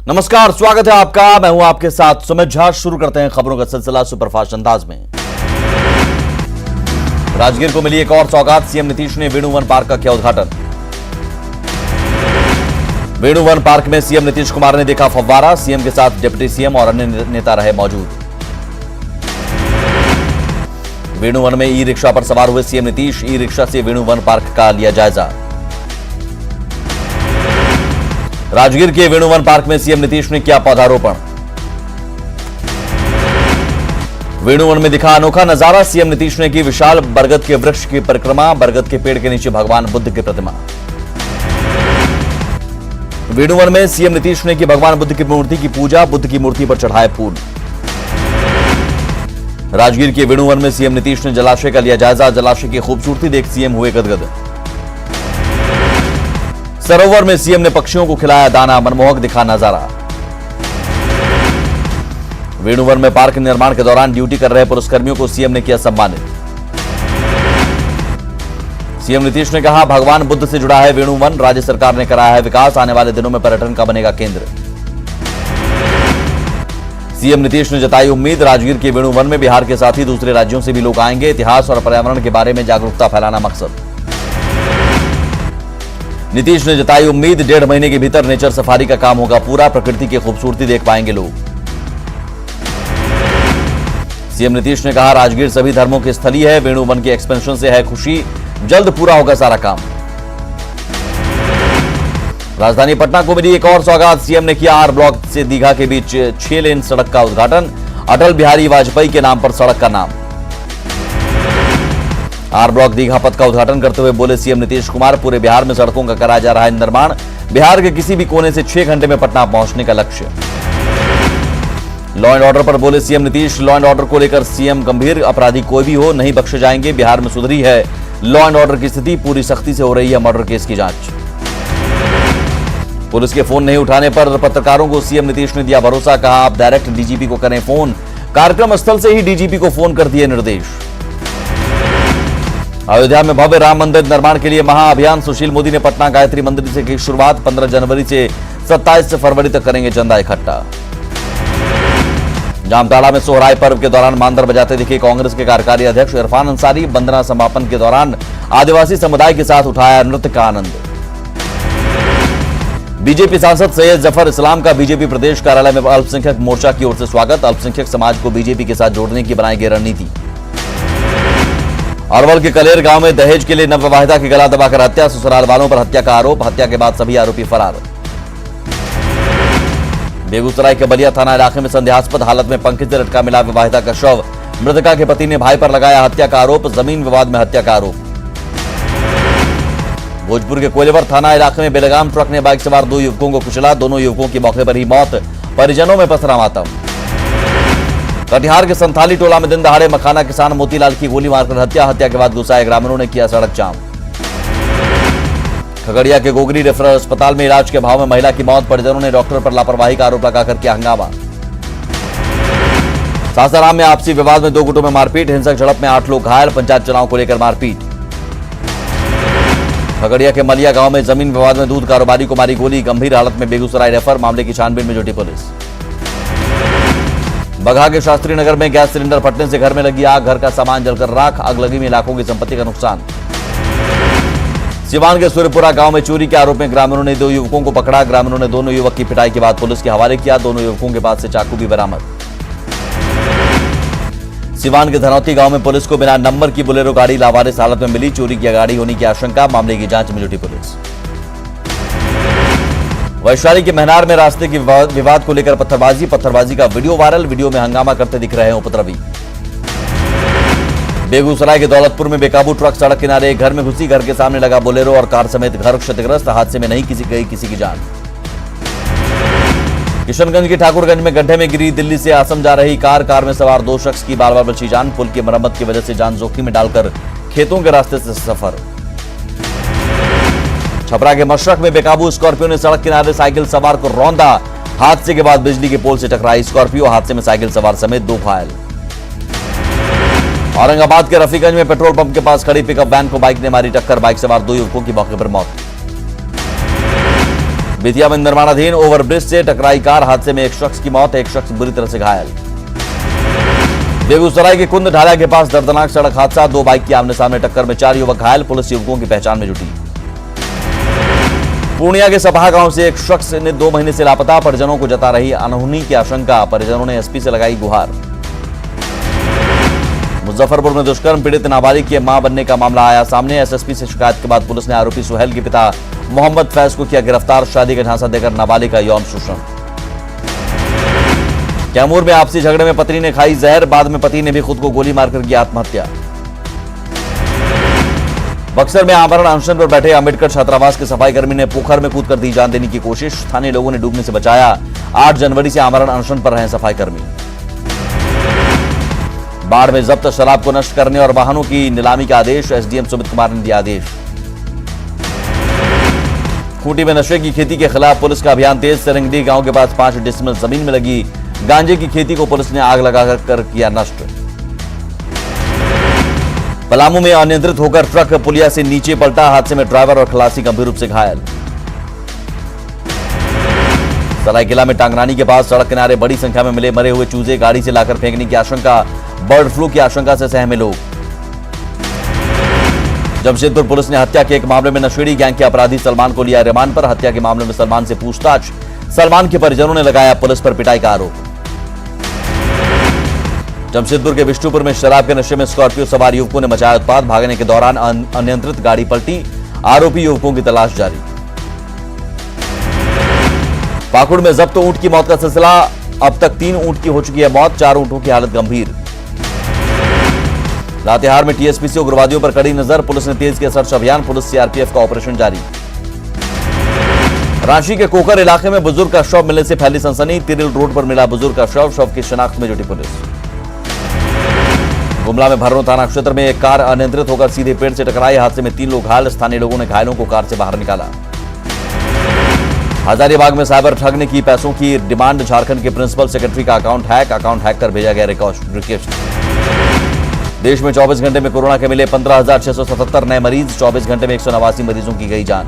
नमस्कार, स्वागत है आपका। मैं हूं आपके साथ सुमित झा। शुरू करते हैं खबरों का सिलसिला सुपरफास्ट अंदाज में। राजगीर को मिली एक और सौगात। सीएम नीतीश ने वेणु वन पार्क का किया उद्घाटन। वेणु वन पार्क में सीएम नीतीश कुमार ने देखा फव्वारा। सीएम के साथ डिप्टी सीएम और अन्य नेता रहे मौजूद। वेणु वन में ई रिक्शा पर सवार हुए सीएम नीतीश। ई रिक्शा से वेणु वन पार्क का लिया जायजा। राजगीर के वेणु वन पार्क में सीएम नीतीश ने किया पौधारोपण। वेणु वन में दिखा अनोखा नजारा। सीएम नीतीश ने की विशाल बरगद के वृक्ष की परिक्रमा। बरगद के पेड़ के नीचे भगवान बुद्ध की प्रतिमा। वेणु वन में सीएम नीतीश ने की भगवान बुद्ध की मूर्ति की पूजा। बुद्ध की मूर्ति पर चढ़ाए फूल। राजगीर के वेणु वन में सीएम नीतीश ने जलाशय का लिया जायजा। जलाशय की खूबसूरती देख सीएम हुए गदगद। सरोवर में सीएम ने पक्षियों को खिलाया दाना। मनमोहक दिखा नजारा। वेणु वन में पार्क निर्माण के दौरान ड्यूटी कर रहे पुलिसकर्मियों को सीएम ने किया सम्मानित। सीएम नीतीश ने कहा, भगवान बुद्ध से जुड़ा है वेणु वन। राज्य सरकार ने कराया है विकास। आने वाले दिनों में पर्यटन का बनेगा केंद्र। सीएम नीतीश ने जताई उम्मीद। राजगीर के वेणु वन में बिहार के साथ ही दूसरे राज्यों से भी लोग आएंगे। इतिहास और पर्यावरण के बारे में जागरूकता फैलाना मकसद। नीतीश ने जताई उम्मीद। 1.5 महीने के भीतर नेचर सफारी का काम होगा पूरा। प्रकृति की खूबसूरती देख पाएंगे लोग। सीएम नीतीश ने कहा, राजगीर सभी धर्मों की स्थली है। वेणु वन के एक्सपेंशन से है खुशी। जल्द पूरा होगा सारा काम। राजधानी पटना को मिली एक और सौगात। सीएम ने किया आर ब्लॉक से दीघा के बीच 6 लेन सड़क का उद्घाटन। अटल बिहारी वाजपेयी के नाम पर सड़क का नाम। आर ब्लॉक दीघा पथ का उद्घाटन करते हुए बोले सीएम नीतीश कुमार, पूरे बिहार में सड़कों का कराया जा रहा है निर्माण। बिहार के किसी भी कोने से 6 घंटे में पटना पहुंचने का लक्ष्य। लॉ एंड ऑर्डर पर बोले CM Nitish. Law and order को लेकर सीएम गंभीर। अपराधी कोई भी हो नहीं बख्शे जाएंगे। बिहार में सुधरी है लॉ एंड ऑर्डर की स्थिति। पूरी सख्ती से हो रही है मर्डर केस की जांच। पुलिस के फोन नहीं उठाने पर पत्रकारों को सीएम नीतीश ने दिया भरोसा। कहा, आप डायरेक्ट डीजीपी को करें फोन। कार्यक्रम स्थल से ही डीजीपी को फोन कर दिए निर्देश। अयोध्या में भव्य राम मंदिर निर्माण के लिए महाअभियान। सुशील मोदी ने पटना गायत्री मंदिर से की शुरुआत। 15 जनवरी से 27 फरवरी तक करेंगे चंदा इकट्ठा। जामताड़ा में सोहराय पर्व के दौरान मांदर बजाते दिखे कांग्रेस के कार्यकारी अध्यक्ष इरफान अंसारी। वंदना समापन के दौरान आदिवासी समुदाय के साथ उठाया नृत्य का आनंद। बीजेपी सांसद सैयद जफर इस्लाम का बीजेपी प्रदेश कार्यालय में अल्पसंख्यक मोर्चा की ओर से स्वागत। अल्पसंख्यक समाज को बीजेपी के साथ जोड़ने की बनाई गई रणनीति। अरवल के कलेर गांव में दहेज के लिए नवविवाहिता की गला दबाकर हत्या। ससुराल वालों पर हत्या का आरोप। हत्या के बाद सभी आरोपी फरार। बेगूसराय के बलिया थाना इलाके में संदेहास्पद हालत में पंखे से लटका मिला विवाहिता का शव। मृतका के पति ने भाई पर लगाया हत्या का आरोप। जमीन विवाद में हत्या का आरोप। भोजपुर के कोयलेवर थाना इलाके में बेलगाम ट्रक ने बाइक सवार 2 युवकों को कुचला। दोनों युवकों की मौके पर ही मौत। परिजनों में पसरा मातम। कटिहार के संथाली टोला में दिन दहाड़े मखाना किसान मोतीलाल की गोली मारकर हत्या। हत्या के बाद गुस्साए ग्रामीणों ने किया सड़क जाम। खगड़िया के गोगरी रेफरल अस्पताल में इलाज के अभाव में महिला की मौत। परिजनों ने डॉक्टर पर लापरवाही का आरोप लगाकर किया हंगामा। सासाराम में आपसी विवाद में 2 गुटों में मारपीट। हिंसक झड़प में 8 लोग घायल। पंचायत चुनाव को लेकर मारपीट। खगड़िया के मलिया गांव में जमीन विवाद में दूध कारोबारी को मारी गोली। गंभीर हालत में बेगूसराय रेफर। मामले की छानबीन में जुटी पुलिस। बगहा के शास्त्री नगर में गैस सिलेंडर फटने से घर में लगी आग। घर का सामान जलकर राख। अगलगी में लाखों की संपत्ति का नुकसान। सिवान के सूर्यपुरा गांव में चोरी के आरोप में ग्रामीणों ने 2 युवकों को पकड़ा। ग्रामीणों ने दोनों युवक की पिटाई के बाद पुलिस के हवाले किया। दोनों युवकों के पास से चाकू भी बरामद। सिवान के धनौती गांव में पुलिस को बिना नंबर की बोलेरो गाड़ी लावारिस हालत में मिली। चोरी की गाड़ी होने की आशंका। मामले की जांच में जुटी पुलिस। वैशाली के महनार में रास्ते की विवाद को लेकर पत्थरबाजी का वीडियो वायरल। वीडियो में हंगामा करते दिख रहे हैं उपद्रवी। बेगूसराय के दौलतपुर में बेकाबू ट्रक सड़क किनारे एक घर में घुसी। घर के सामने लगा बोलेरो और कार समेत घर क्षतिग्रस्त। हादसे में नहीं किसी की जान। किशनगंज के ठाकुरगंज में गड्ढे में गिरी दिल्ली से आसम जा रही कार में सवार 2 शख्स की बार बची जान। पुल की मरम्मत की वजह से जान जोखिम में डालकर खेतों के रास्ते से सफर। छपरा के मशरक में बेकाबू स्कॉर्पियो ने सड़क किनारे साइकिल सवार को रौंदा। हादसे के बाद बिजली के पोल से टकराई स्कॉर्पियो। हादसे में साइकिल सवार समेत 2 घायल। औरंगाबाद के रफीगंज में पेट्रोल पंप के पास खड़ी पिकअप वैन को बाइक ने मारी टक्कर। बाइक सवार 2 युवकों की मौके पर मौत। बेतिया में निर्माणाधीन ओवरब्रिज से टकराई कार, हादसे में एक शख्स की मौत, एक शख्स बुरी तरह से घायल। बेगूसराय के कुंद ढाला के पास दर्दनाक सड़क हादसा, 2 बाइक की आमने सामने टक्कर में 4 युवक घायल, पुलिस युवकों की पहचान में जुटी। पूर्णिया के सपहा गांव से एक शख्स ने 2 महीने से लापता, परिजनों को जता रही अनहोनी की आशंका, परिजनों ने एसपी से लगाई गुहार। मुजफ्फरपुर में दुष्कर्म पीड़ित नाबालिग के मां बनने का मामला आया सामने, एसएसपी से शिकायत के बाद पुलिस ने आरोपी सुहेल के पिता मोहम्मद फैज को किया गिरफ्तार, शादी का झांसा देकर नाबालिग का यौन शोषण। कैमूर में आपसी झगड़े में पत्नी ने खाई जहर, बाद में पति ने भी खुद को गोली मारकर की आत्महत्या। बक्सर में आमरण अनशन पर बैठे अंबेडकर छात्रावास के सफाई कर्मी ने पोखर में कूदकर दी जान देने की कोशिश, स्थानीय लोगों ने डूबने से बचाया। 8 जनवरी से आमरण अनशन पर रहे सफाई कर्मी। बाढ़ में जब्त शराब को नष्ट करने और वाहनों की नीलामी का आदेश, एसडीएम सुमित कुमार ने दिया आदेश। खूंटी में नशे की खेती के खिलाफ पुलिस का अभियान तेज, सरंगडी गांव के पास 5 डिसमिल जमीन में लगी गांजे की खेती को पुलिस ने आग लगाकर किया नष्ट। पलामू में अनियंत्रित होकर ट्रक पुलिया से नीचे पलटा, हादसे में ड्राइवर और खलासी गंभीर रूप से घायल। सरायकेला में टांगरानी के पास सड़क किनारे बड़ी संख्या में मिले मरे हुए चूजे, गाड़ी से लाकर फेंकने की आशंका, बर्ड फ्लू की आशंका से सहमे लोग। जमशेदपुर पुलिस ने हत्या के एक मामले में नशेड़ी गैंग के अपराधी सलमान को लिया रिमांड पर, हत्या के मामले में सलमान से पूछताछ, सलमान के परिजनों ने लगाया पुलिस पर पिटाई का आरोप। जमशेदपुर के विष्णुपुर में शराब के नशे में स्कॉर्पियो सवार युवकों ने मचाया उत्पात, भागने के दौरान अनियंत्रित गाड़ी पलटी, आरोपी युवकों की तलाश जारी। पाकुड़ में जब्त ऊंट की मौत का सिलसिला, अब तक 3 ऊंट की हो चुकी है मौत, 4 ऊंटों की हालत गंभीर। लातेहार में टीएसपीसी उग्रवादियों पर कड़ी नजर, पुलिस ने तेज किया सर्च अभियान, पुलिस सीआरपीएफ का ऑपरेशन जारी। रांची के कोकर इलाके में बुजुर्ग का शव मिलने से फैली सनसनी, तिरिल रोड पर मिला बुजुर्ग का शव की शिनाख्त में जुटी पुलिस। गुमला में भर्रों थाना क्षेत्र में एक कार अनियंत्रित होकर सीधे पेड़ से टकराई, हादसे में 3 लोग घायल, स्थानीय लोगों ने घायलों को कार से बाहर निकाला। हजारीबाग में साइबर ठग ने की पैसों की डिमांड, झारखंड के प्रिंसिपल सेक्रेटरी का अकाउंट हैक कर भेजा गया रिक्वेस्ट। देश में 24 घंटे में कोरोना के मिले 15,677 नए मरीज, 24 घंटे में 189 मरीजों की गई जान।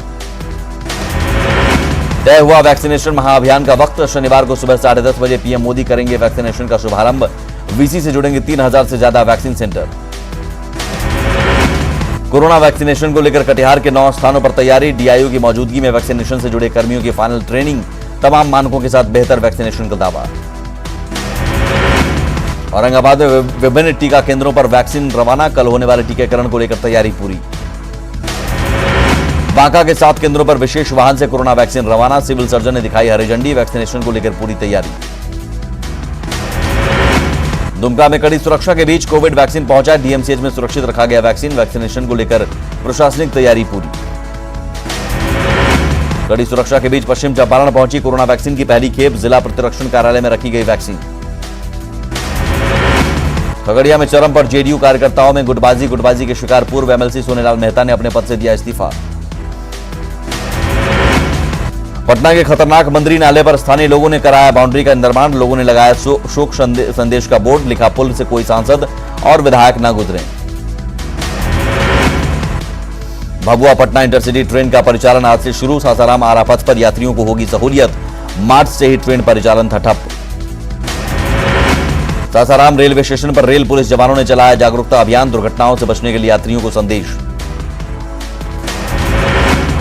तय हुआ वैक्सीनेशन महाअभियान का वक्त, शनिवार को सुबह 10:30 बजे पीएम मोदी करेंगे वैक्सीनेशन का शुभारंभ, वीसी से जुड़ेंगे 3000 से ज्यादा वैक्सीन सेंटर। कोरोना वैक्सीनेशन को लेकर कटिहार के 9 स्थानों पर तैयारी, डीआईओ की मौजूदगी में वैक्सीनेशन से जुड़े कर्मियों की फाइनल ट्रेनिंग, तमाम मानकों के साथ बेहतर वैक्सीनेशन का दावा। औरंगाबाद में विभिन्न टीका केंद्रों पर वैक्सीन रवाना, कल होने वाले टीकाकरण को लेकर तैयारी पूरी। बांका के 7 केंद्रों पर विशेष वाहन से कोरोना वैक्सीन रवाना, सिविल सर्जन ने दिखाई हरी झंडी, वैक्सीनेशन को लेकर पूरी तैयारी। दुमका में कड़ी सुरक्षा के बीच कोविड वैक्सीन पहुंचा, डीएमसीएच में सुरक्षित रखा गया वैक्सीनेशन को लेकर प्रशासनिक तैयारी पूरी। कड़ी सुरक्षा के बीच पश्चिम चंपारण पहुंची कोरोना वैक्सीन की पहली खेप, जिला प्रतिरक्षण कार्यालय में रखी गई वैक्सीन। खगड़िया में चरम पर जेडीयू कार्यकर्ताओं में गुटबाजी के शिकार पूर्व एमएलसी सोनेलाल मेहता ने अपने पद से दिया इस्तीफा। पटना के खतरनाक मंदिरी नाले पर स्थानीय लोगों ने कराया बाउंड्री का निर्माण, लोगों ने लगाया शोक संदेश का बोर्ड, लिखा पुल से कोई सांसद और विधायक न गुजरे। भभुआ पटना इंटरसिटी ट्रेन का परिचालन आज से शुरू, सासाराम आरा पथ पर यात्रियों को होगी सहूलियत, मार्च से ही ट्रेन परिचालन था ठप। सासाराम रेलवे स्टेशन पर रेल पुलिस जवानों ने चलाया जागरूकता अभियान, दुर्घटनाओं से बचने के लिए यात्रियों को संदेश।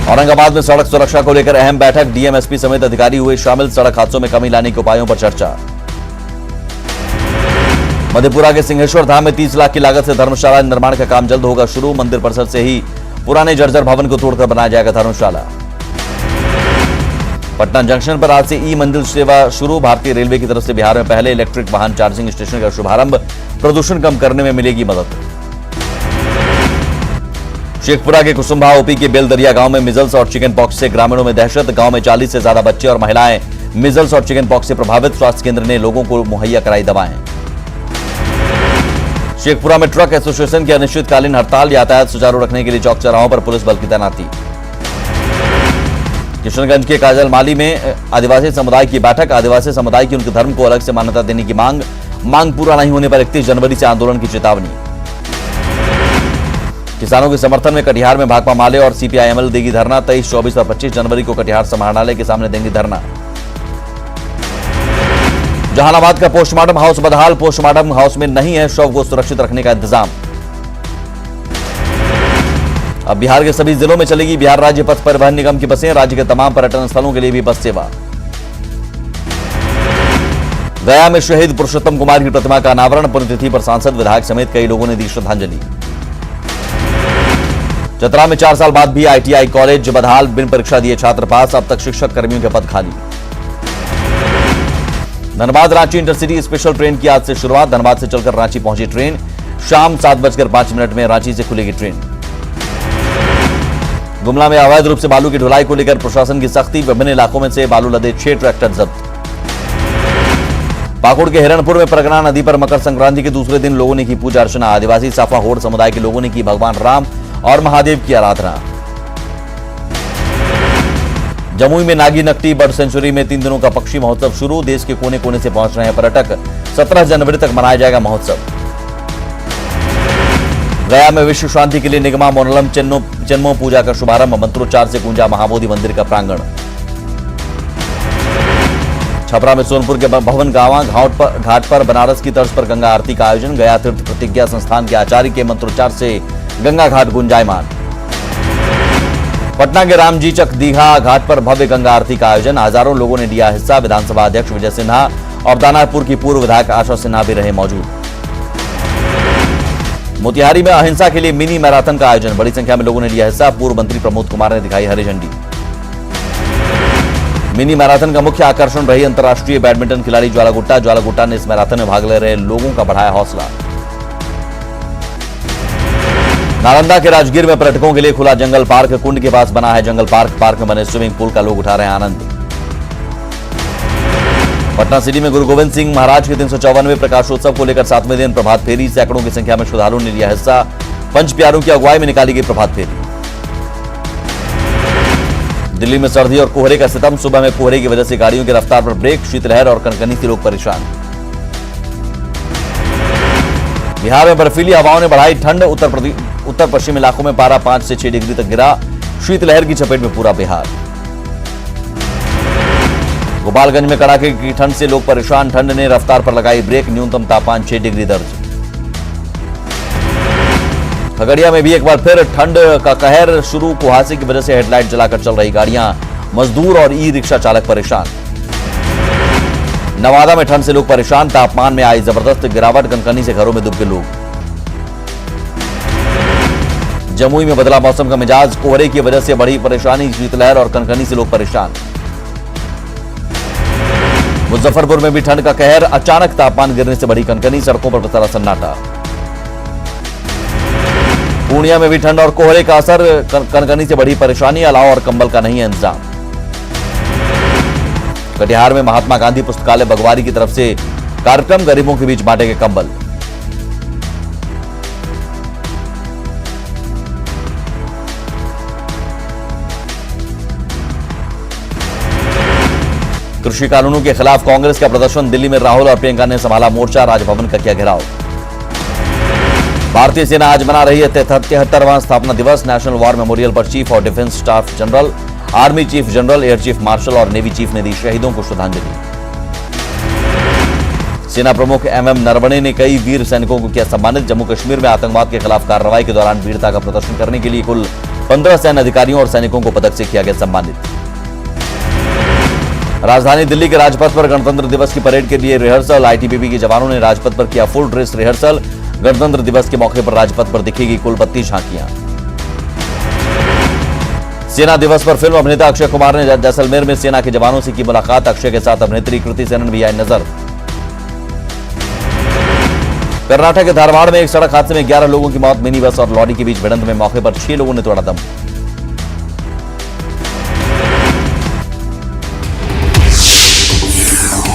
औरंगाबाद में सड़क सुरक्षा को लेकर अहम बैठक, डीएम एसपी समेत अधिकारी हुए शामिल, सड़क हादसों में कमी लाने के उपायों पर चर्चा। मधेपुरा के सिंहेश्वर धाम में 30 लाख की लागत से धर्मशाला निर्माण का काम जल्द होगा शुरू, मंदिर परिसर से ही पुराने जर्जर भवन को तोड़कर बनाया जाएगा धर्मशाला। पटना जंक्शन पर आज से ई मंजिल सेवा शुरू, भारतीय रेलवे की तरफ से बिहार में पहले इलेक्ट्रिक वाहन चार्जिंग स्टेशन का शुभारंभ, प्रदूषण कम करने में मिलेगी मदद। शेखपुरा के कुसुम्भा ओपी के बेलदरिया गांव में मिजल्स और चिकन पॉक्स से ग्रामीणों में दहशत, गांव में 40 से ज्यादा बच्चे और महिलाएं मिजल्स और चिकन पॉक्स से प्रभावित, स्वास्थ्य केंद्र ने लोगों को मुहैया कराई दवाएं। शेखपुरा में ट्रक एसोसिएशन की अनिश्चितकालीन हड़ताल, यातायात सुचारू रखने के लिए चौक चौराहों पर पुलिस बल की तैनाती। किशनगंज के काजल माली में आदिवासी समुदाय की बैठक, आदिवासी समुदाय की उनके धर्म को अलग से मान्यता देने की मांग पूरा नहीं होने पर 31 जनवरी से आंदोलन की चेतावनी। किसानों के समर्थन में कटिहार में भाकपा माले और सीपीआईएमएल देगी धरना। 23, 24 और 25 जनवरी को कटिहार समाहरणालय के सामने देंगे धरना। जहानाबाद का पोस्टमार्टम हाउस बदहाल, पोस्टमार्टम हाउस में नहीं है शव को सुरक्षित रखने का इंतजाम। अब बिहार के सभी जिलों में चलेगी बिहार राज्य पथ परिवहन निगम की बसें। राज्य के तमाम पर्यटन स्थलों के लिए भी बस सेवा। गया में शहीद पुरुषोत्तम कुमार की प्रतिमा का अनावरण। पुण्यतिथि पर सांसद, विधायक समेत कई लोगों ने दी श्रद्धांजलि। चतरा में 4 साल बाद भी आईटीआई कॉलेज बदहाल, बिन परीक्षा दिए छात्र पास। अब तक शिक्षक कर्मियों के पद खाली। Dhanbad Ranchi intercity special train की आज से शुरुआत। धनबाद से चलकर रांची पहुंची ट्रेन। शाम 7:05 में रांची से खुलेगी ट्रेन। गुमला में अवैध रूप से बालू की ढुलाई को लेकर प्रशासन की सख्ती। विभिन्न इलाकों में से बालू लदे 6 ट्रैक्टर जब्त। पाकुड़ के हिरणपुर में परगना नदी पर मकर संक्रांति के दूसरे दिन लोगों ने की पूजा अर्चना। आदिवासी साफा होड़ समुदाय के लोगों ने की भगवान राम और महादेव की आराधना। जमुई में नागी नकटी बर्ड सेंचुरी में 3 दिनों का पक्षी महोत्सव शुरू। देश के कोने कोने से पहुंच रहे हैं पर्यटक। 17 जनवरी तक मनाया जाएगा महोत्सव। गया में विश्व शांति के लिए निगमा मोनलम चिन्मो पूजा का शुभारंभ। मंत्रोच्चार से गूंजा महाबोधि मंदिर का प्रांगण। छपरा में सोनपुर के भवन गांवा घाट पर बनारस की तर्ज पर गंगा आरती का आयोजन। गया तीर्थ प्रतिज्ञा संस्थान के आचार्य के मंत्रोच्चार से गंगा घाट गुंजायमान। पटना के रामजी चक दीघा घाट पर भव्य गंगा आरती का आयोजन। हजारों लोगों ने लिया हिस्सा। विधानसभा अध्यक्ष विजय सिन्हा और दानापुर की पूर्व विधायक आशा सिन्हा भी रहे मौजूद। मोतिहारी में अहिंसा के लिए मिनी मैराथन का आयोजन। बड़ी संख्या में लोगों ने लिया हिस्सा। पूर्व मंत्री प्रमोद कुमार ने दिखाई हरी झंडी। मिनी मैराथन का मुख्य आकर्षण रही अंतर्राष्ट्रीय बैडमिंटन खिलाड़ी ज्वाला गुट्टा ने इस मैराथन में भाग ले रहे लोगों का बढ़ाया हौसला। नालंदा के राजगीर में पर्यटकों के लिए खुला जंगल पार्क। कुंड के पास बना है जंगल पार्क। पार्क में बने स्विमिंग पूल का लोग उठा रहे हैं आनंद। पटना सिटी में गुरु गोविंद सिंह महाराज के 354वें प्रकाशोत्सव को लेकर 7वें दिन प्रभात फेरी। सैकड़ों की संख्या में श्रद्धालुओं ने लिया हिस्सा। पंच प्यारों की अगुवाई में निकाली गई प्रभात फेरी। दिल्ली में सर्दी और कोहरे का सितम। सुबह में कोहरे की वजह से गाड़ियों की रफ्तार पर ब्रेक। शीतलहर और कनकनी से लोग परेशान। बिहार में बर्फीली हवाओं ने बढ़ाई ठंड। उत्तर पश्चिम इलाकों में पारा 5 से 6 डिग्री तक गिरा। शीतलहर की चपेट में पूरा बिहार। गोपालगंज में कड़ाके की ठंड से लोग परेशान। ठंड ने रफ्तार पर लगाई ब्रेक। न्यूनतम तापमान 6 डिग्री दर्ज। खगड़िया में भी एक बार फिर ठंड का कहर शुरू। कुहासे की वजह से हेडलाइट जलाकर चल रही गाड़ियां। मजदूर और ई रिक्शा चालक परेशान। नवादा में ठंड से लोग परेशान। तापमान में आई जबरदस्त गिरावट। कनकनी से घरों में डूब गए लोग। जमुई में बदला मौसम का मिजाज। कोहरे की वजह से बढ़ी परेशानी। शीतलहर और कनकनी से लोग परेशान। मुजफ्फरपुर में भी ठंड का कहर। अचानक तापमान गिरने से बढ़ी कनकनी। सड़कों पर पसरा सन्नाटा। पूर्णिया में भी ठंड और कोहरे का असर। कनकनी से बढ़ी परेशानी। अलाव और कंबल का नहीं है इंतजाम। कटिहार में महात्मा गांधी पुस्तकालय बगवारी की तरफ से कार्यक्रम। गरीबों के बीच बांटे गए कंबल। कृषि कानूनों के खिलाफ कांग्रेस का प्रदर्शन। दिल्ली में राहुल और प्रियंका ने संभाला मोर्चा। राजभवन का किया घेराव। भारतीय सेना आज मना रही है 73वां स्थापना दिवस। नेशनल वॉर मेमोरियल पर चीफ और defence staff general, army chief general, air chief marshal और नेवी चीफ ने दी शहीदों को श्रद्धांजलि। सेना प्रमुख एमएम नरवणे ने कई वीर सैनिकों को किया सम्मानित। जम्मू कश्मीर में आतंकवाद के खिलाफ कार्रवाई के दौरान वीरता का प्रदर्शन करने के लिए कुल 15 सैन्य अधिकारियों और सैनिकों को पदक से किया गया सम्मानित। राजधानी दिल्ली के राजपथ पर गणतंत्र दिवस की परेड के लिए रिहर्सल। आईटीबीपी के जवानों ने राजपथ पर किया फुल ड्रेस रिहर्सल। गणतंत्र दिवस के मौके पर राजपथ पर दिखेगी कुल 32 झांकियां। सेना दिवस पर फिल्म अभिनेता अक्षय कुमार ने जैसलमेर में सेना के जवानों से की मुलाकात। अक्षय के साथ अभिनेत्री कृति सेनन भी आई नजर। कर्नाटक के धारवाड़ में एक सड़क हादसे में 11 लोगों की मौत। मिनी बस और लॉरी के बीच भिड़ंत में मौके पर 6 लोगों ने तोड़ा दम।